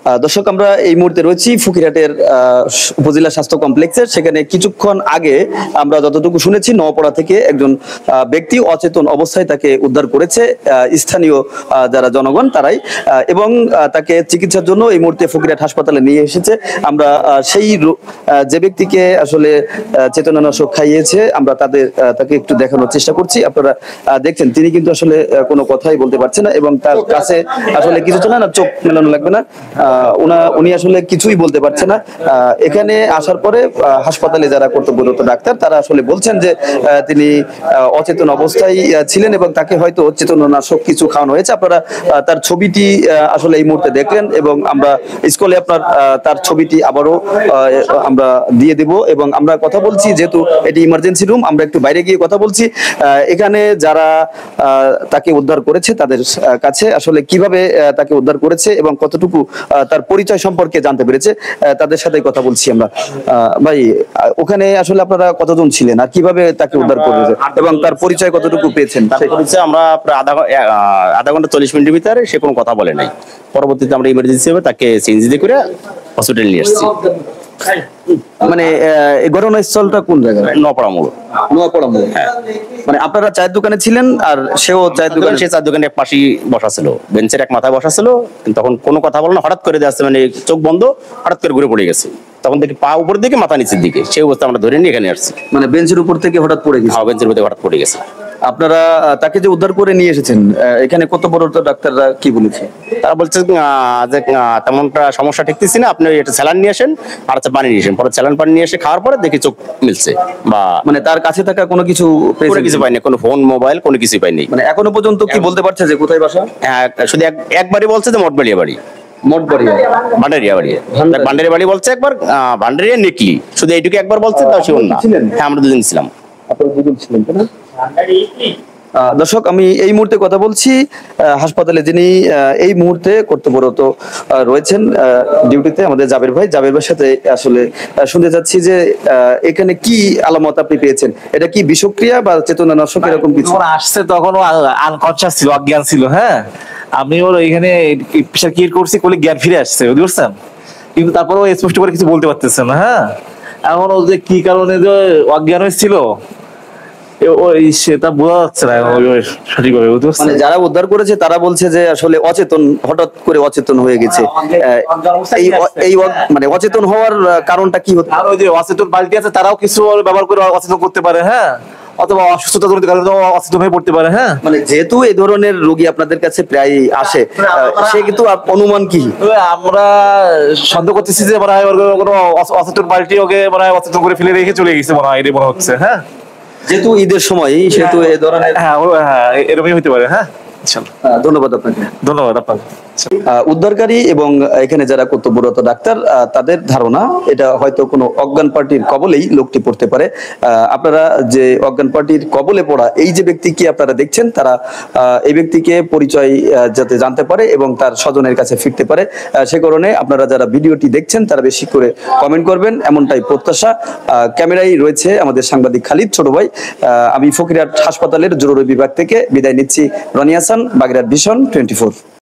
দর্শক, আমরা এই মুহূর্তে রয়েছি ফকিরহাটের উপজেলা স্বাস্থ্য কমপ্লেক্সের। সেখানে কিছুক্ষণ আগে আমরা যতটুকু শুনেছি, নওপাড়া থেকে একজন ব্যক্তি অচেতন অবস্থায় তাকে উদ্ধার করেছে স্থানীয় যারা জনগণ তারাই, এবং তাকে চিকিৎসার জন্য এই মুহূর্তে ফকিরহাট হাসপাতালে নিয়ে এসেছে। আমরা সেই যে ব্যক্তিকে আসলে চেতনানাশক খাইয়েছে আমরা তাকে একটু দেখানোর চেষ্টা করছি। আপনারা দেখছেন তিনি কিন্তু আসলে কোনো কথাই বলতে পারছে না, এবং তার কাছে আসলে কিছু চলে না, চোখ মেলানো লাগবে না, উনি আসলে কিছুই বলতে পারছে না। এখানে আসার পরে হাসপাতালে যারা কর্তব্যরত ডাক্তার তারা আসলে বলছেন যে তিনি অচেতন অবস্থায় ছিলেন এবং তাকে হয়তো চেতনানাশক কিছু খাওয়ানো হয়েছে। আপনারা তার ছবিটি আসলে এই মুহূর্তে দেখলেন, এবং আমরা স্কুলে আপনার তার ছবিটি আবারও আমরা দিয়ে দেব। এবং আমরা কথা বলছি, যেহেতু এটি ইমার্জেন্সি রুম, আমরা একটু বাইরে গিয়ে কথা বলছি। এখানে যারা তাকে উদ্ধার করেছে তাদের কাছে আসলে কিভাবে তাকে উদ্ধার করেছে এবং কতটুকু তার পরিচয় সম্পর্কে জানতে পেরেছে, তাদের সাথে কথা বলছি আমরা। ভাই, ওখানে আসলে আপনারা কতজন ছিলেন আর কিভাবে তাকে উদ্ধার করেছে এবং তার পরিচয় কতটুকু পেয়েছেন? আমরা প্রায় আধা ঘন্টা 40 মিনিটের ভিতরে সে কোনো কথা বলে নাই। পরবর্তীতে আমরা ইমার্জেন্সি ভাবে তাকে সিএনজি করে হসপিটালে নিয়ে এসেছি। মানে ঘটনাস্থলটা কোন জায়গায়? নওপাড়া মোড়। হ্যাঁ। মানে আপনারা চায়ের দোকানে ছিলেন আর সেও চায়ের দোকানে? সে চায়ের দোকানে এক পাশেই বসা ছিল, বেঞ্চের এক মাথায় বসা ছিল। তখন কোনো কথা বলে না, হঠাৎ করে যাচ্ছে, মানে চোখ বন্ধ, হঠাৎ করে ঘুরে পড়ে গেছে। তখন দেখি পা উপর দিকে, মাথা নিচের দিকে। সেই অবস্থা আমরা ধরে নিয়ে এখানে আসছি। মানে বেঞ্চের উপর থেকে হঠাৎ পড়ে গেছে? হ্যাঁ, বেঞ্চের উপর থেকে হঠাৎ পড়ে গেছে। আপনারা তাকে যে উদ্ধার করে নিয়ে এসেছেন, এখানে কত বড় ডাক্তাররা কি বলেছে? তারা বলছে যে তেমনটা সমস্যা ঠেকতেছি না, আপনি এটা স্যালাইন নিয়ে আসেন আর পানি নিয়ে আসেন। পরে স্যালাইন পানি নিয়ে এসে খাওয়ার পরে দেখি চোখ মিলছে। বা মানে তার কাছে থাকা কোনো কিছু পাইনি, কোনো ফোন মোবাইল কোনো কিছুই পাইনি। মানে এখনো পর্যন্ত কি বলতে পারছে যে কোথায় বাসা? হ্যাঁ, শুধু একবারই বলছে যে মঠবাড়িয়া বাড়ি। ভান্ডারিয়া বাড়ি বলছে একবার, ভান্ডারিয়া নেকলি, শুধু এইটুকু একবার বলছে। তাও সে না। হ্যাঁ, আমরা দুজন ছিলাম। আপনারা দুজন ছিলেন না? দর্শক, আমি এই মুহূর্তে কথা বলছি হাসপাতালে যিনি এই মুহূর্তে কর্তব্যরত রয়েছেন ডিউটিতে, আমাদের জাবের ভাইয়ের সাথে আসলে শুনতে যাচ্ছি যে এখানে কি আলামত আপনি পেয়েছেন। এটা কি বিষক্রিয়া বা চেতনানাশক এরকম কিছু? আসছে তখন আনকনসিয়াস ছিল, অজ্ঞান ছিল। হ্যাঁ, আমি ওর এখানে প্রেশার ক্রিয়েট করছি, করলে জ্ঞান ফিরে আসছে, বুঝতে পারছেন? কিন্তু তারপরেও স্পষ্ট করে কিছু বলতে পারতেছে না। হ্যাঁ, এখন ও যে কি কারণে যে অজ্ঞান হয়েছিল সেটা বোঝা যাচ্ছে না সঠিকভাবে। মানে যারা উদ্ধার করেছে তারা বলছে যে আসলে অচেতন, হঠাৎ করে অচেতন হয়ে গেছে। এই মানে অচেতন হওয়ার কারণটা কি হতে? আর ওই যে অচেতন বালতি আছে, তারাও কিছু ব্যবহার করে অচেতন করতে পারে। হ্যাঁ, অথবা অসুস্থতা জনিত কারণে অচেতন হয়ে পড়তে পারে। হ্যাঁ, মানে যেহেতু এই ধরনের রোগী আপনাদের কাছে প্রায় আসে, সে কিন্তু অনুমান কি আমরা সন্দেহ করতেছি যে মনে হয় কোনো অচেতন বালতি ওকে মনে হয় অচেতন করে ফেলে রেখে চলে গেছে, মনে হয় এটা মনে হচ্ছে। হ্যাঁ, যেহেতু ঈদের সময়, সেহেতু এই ধরনের এরকমই হতে পারে। হ্যাঁ, ধন্যবাদ আপনাকে। ধন্যবাদ আপনাকে। উদ্ধারকারী এবং এখানে যারা কর্তব্যরত ডাক্তার তাদের ধারণা এটা হয়তো কোনো অজ্ঞান পার্টির কবলেই লোকটি পড়তে পারে। আপনারা যে অজ্ঞান পার্টির কবলে পড়া এই যে ব্যক্তিকে আপনারা দেখছেন, তারা এই ব্যক্তিকে পরিচয় যাতে জানতে পারে এবং তার স্বজনের কাছে ফিরতে পারে, সে কারণে আপনারা যারা ভিডিওটি দেখছেন তারা বেশি করে কমেন্ট করবেন, এমনটাই প্রত্যাশা। ক্যামেরায় রয়েছে আমাদের সাংবাদিক খালিদ ছোট ভাই। আমি ফকিরহাট হাসপাতালের জরুরি বিভাগ থেকে বিদায় নিচ্ছি। রনি হাসান, বাগেরহাট ভিশন 24।